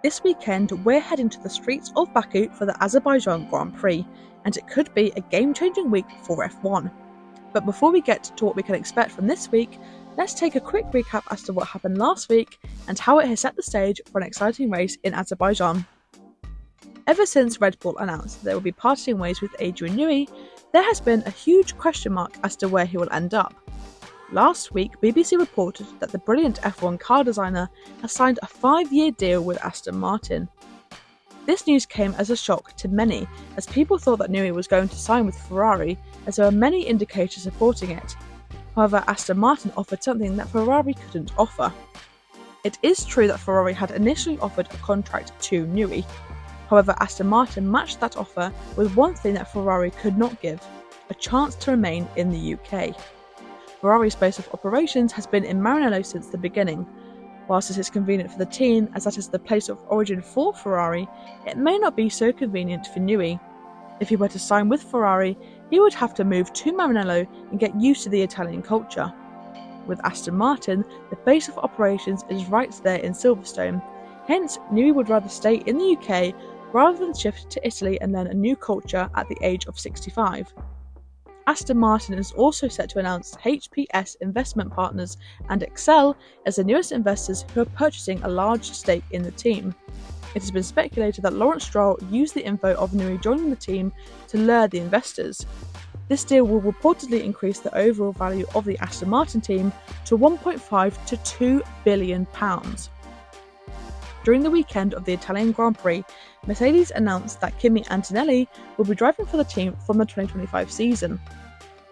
This weekend, we're heading to the streets of Baku for the Azerbaijan Grand Prix, and it could be a game-changing week for F1. But before we get to what we can expect from this week, let's take a quick recap as to what happened last week and how it has set the stage for an exciting race in Azerbaijan. Ever since Red Bull announced that they will be parting ways with Adrian Newey, there has been a huge question mark as to where he will end up. Last week, BBC reported that the brilliant F1 car designer has signed a 5-year deal with Aston Martin. This news came as a shock to many, as people thought that Newey was going to sign with Ferrari, as there were many indicators supporting it. However, Aston Martin offered something that Ferrari couldn't offer. It is true that Ferrari had initially offered a contract to Newey. However, Aston Martin matched that offer with one thing that Ferrari could not give: a chance to remain in the UK. Ferrari's base of operations has been in Maranello since the beginning. Whilst this is convenient for the team, as that is the place of origin for Ferrari, it may not be so convenient for Newey. If he were to sign with Ferrari, he would have to move to Maranello and get used to the Italian culture. With Aston Martin, the base of operations is right there in Silverstone, hence Newey would rather stay in the UK rather than shift to Italy and learn a new culture at the age of 65. Aston Martin is also set to announce HPS Investment Partners and Excel as the newest investors who are purchasing a large stake in the team. It has been speculated that Lawrence Stroll used the info of Newey joining the team to lure the investors. This deal will reportedly increase the overall value of the Aston Martin team to £1.5 to £2 billion. During the weekend of the Italian Grand Prix, Mercedes announced that Kimi and Antonelli will be driving for the team from the 2025 season.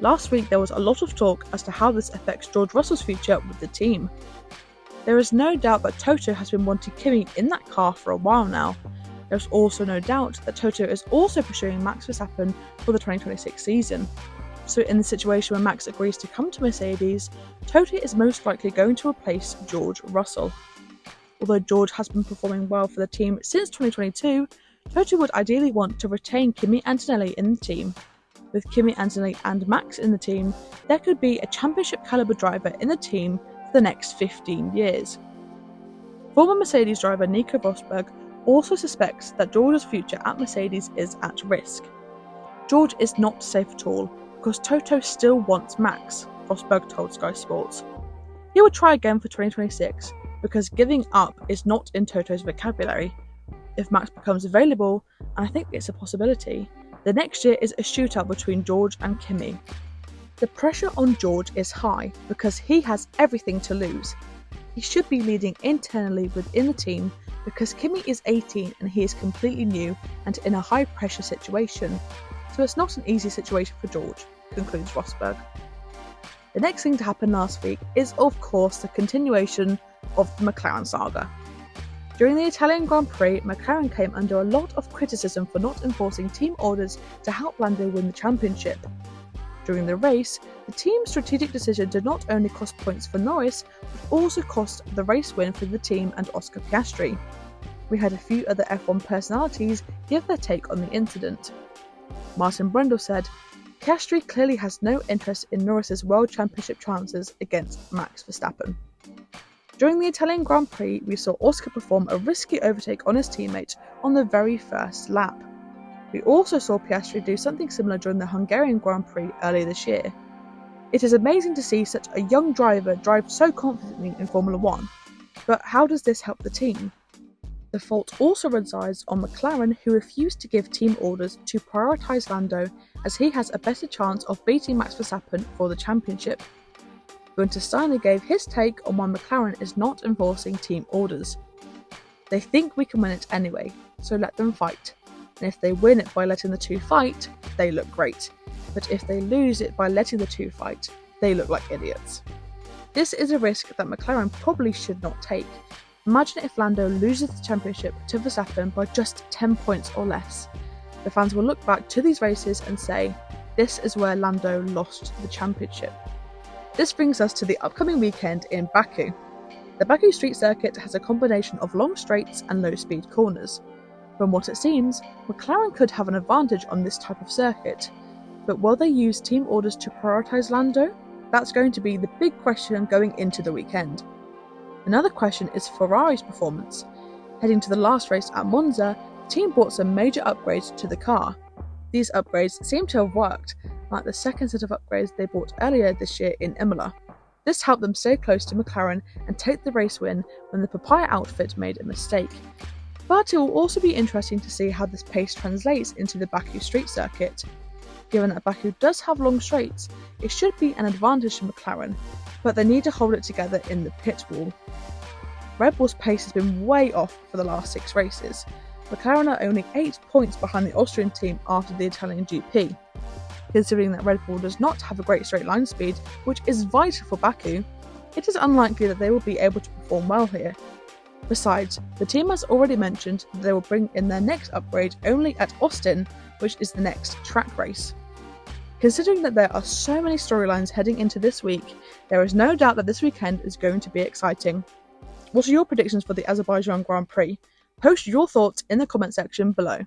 Last week there was a lot of talk as to how this affects George Russell's future with the team. There is no doubt that Toto has been wanting Kimi in that car for a while now. There's also no doubt that Toto is also pursuing Max Verstappen for the 2026 season. So in the situation where Max agrees to come to Mercedes, Toto is most likely going to replace George Russell. Although George has been performing well for the team since 2022, Toto would ideally want to retain Kimi Antonelli in the team. With Kimi Antonelli and Max in the team, there could be a championship caliber driver in the team for the next 15 years. Former Mercedes driver Nico Rosberg also suspects that George's future at Mercedes is at risk. George is not safe at all because Toto still wants Max, Rosberg told Sky Sports. He will try again for 2026 because giving up is not in Toto's vocabulary. If Max becomes available, and I think it's a possibility, the next year is a shootout between George and Kimi. The pressure on George is high because he has everything to lose. He should be leading internally within the team because Kimi is 18 and he is completely new and in a high pressure situation, so it's not an easy situation for George, concludes Rosberg. The next thing to happen last week is of course the continuation of the McLaren saga. During the Italian Grand Prix, McLaren came under a lot of criticism for not enforcing team orders to help Lando win the championship. During the race, the team's strategic decision did not only cost points for Norris, but also cost the race win for the team and Oscar Piastri. We had a few other F1 personalities give their take on the incident. Martin Brundle said, "Piastri clearly has no interest in Norris's World Championship chances against Max Verstappen." During the Italian Grand Prix, we saw Oscar perform a risky overtake on his teammate on the very first lap. We also saw Piastri do something similar during the Hungarian Grand Prix earlier this year. It is amazing to see such a young driver drive so confidently in Formula 1, but how does this help the team? The fault also resides on McLaren, who refused to give team orders to prioritise Lando as he has a better chance of beating Max Verstappen for the championship. Gunter Steiner gave his take on why McLaren is not enforcing team orders. "They think we can win it anyway, so let them fight. And if they win it by letting the two fight, they look great. But if they lose it by letting the two fight, they look like idiots." This is a risk that McLaren probably should not take. Imagine if Lando loses the championship to Verstappen by just 10 points or less. The fans will look back to these races and say, this is where Lando lost the championship. This brings us to the upcoming weekend in Baku. The Baku street circuit has a combination of long straights and low-speed corners. From what it seems, McLaren could have an advantage on this type of circuit, but will they use team orders to prioritise Lando? That's going to be the big question going into the weekend. Another question is Ferrari's performance. Heading to the last race at Monza, the team brought some major upgrades to the car. These upgrades seem to have worked, like the second set of upgrades they bought earlier this year in Imola. This helped them stay close to McLaren and take the race win when the papaya outfit made a mistake. But it will also be interesting to see how this pace translates into the Baku street circuit. Given that Baku does have long straights, it should be an advantage to McLaren, but they need to hold it together in the pit wall. Red Bull's pace has been way off for the last 6 races. McLaren are only 8 points behind the Austrian team after the Italian GP. Considering that Red Bull does not have a great straight line speed, which is vital for Baku, it is unlikely that they will be able to perform well here. Besides, the team has already mentioned that they will bring in their next upgrade only at Aston, which is the next track race. Considering that there are so many storylines heading into this week, there is no doubt that this weekend is going to be exciting. What are your predictions for the Azerbaijan Grand Prix? Post your thoughts in the comment section below.